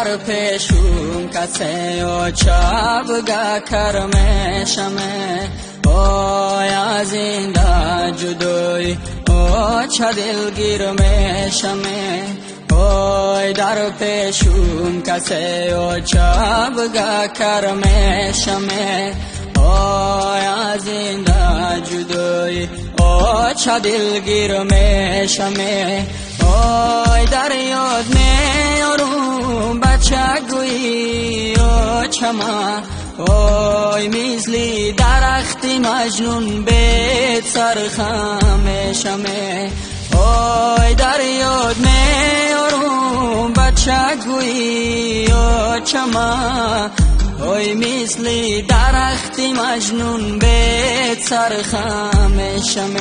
در پیشون کسی و چابگا کرمشمه اوی از این دا جدوی او چه دلگیر میشمه اوی در پیشون کسی و چابگا کرمشمه اوی از این دا جدوی او چه دلگیر میشمه اوی در یاد میارم بچه گویی او چما اوی مثلی درختی مجنون بیت سرخمشمه اوی در یاد میارم بچه گویی او چما اوی مثلی درختی مجنون بیت سرخمشمه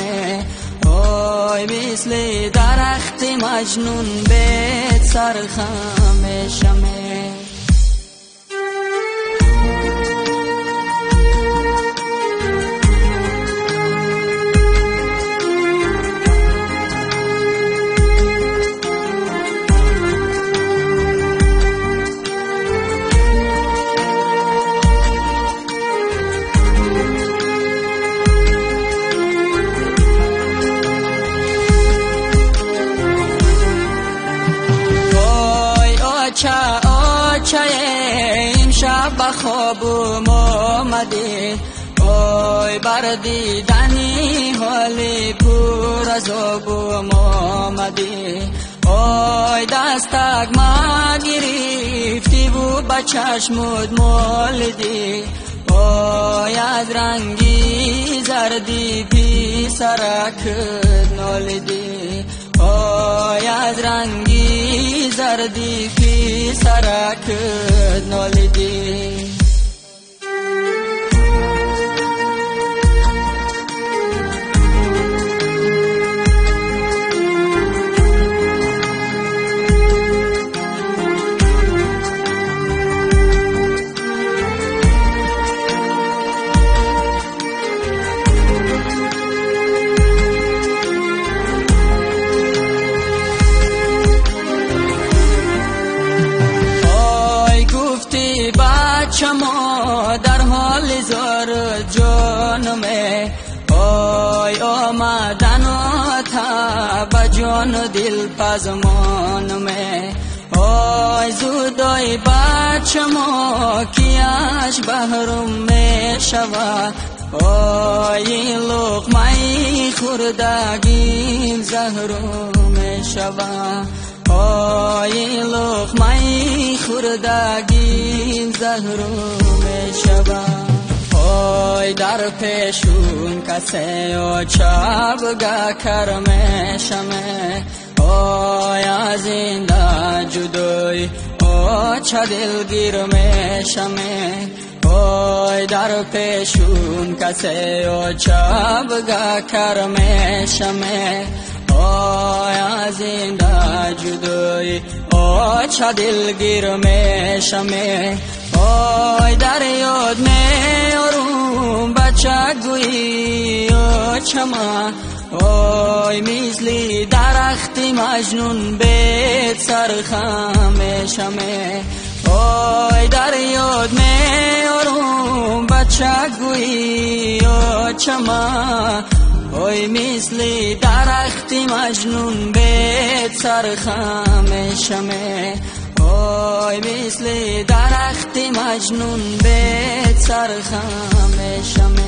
اوی مثلی درختی مجنون بیت سرخمشمه آچه امشب بخوابم آمدی اوی بر دیدنی حالی پر از آبم آمدی اوی دستک ما گرفتی و به چشمت مالدی اوی از رنگی زردی پی سرکت نالدی اوی از رنگی زردی پی سرکت نالدی بچه‌ما در حال زار جانمه اوی آمدن تا به جان و دل پزمانمه اوی زودای بچه‌ما کیش بهرم می شود اوی لقمه خوردگیم زهرم می شود اوی لقمه خوردگیم زهرم شبم اوی در پیشون کسی و چابگا کرمشمه اوی از این دا جدوی او چه دلگیر میشمه اوی در پیشون کسی و چابگا کرمشمه اوی از این دا جدوی او چه دلگیر میشمه اوی در یاد میارم بچه گویی او چما اوی مثلی درختی مجنون بیت سرخمشمه اوی در یاد میارم بچه گویی او چما اوی مثلی درختی مجنون بیت سرخمشمه اوی مثلی درختی مجنون بیت سرخمشمه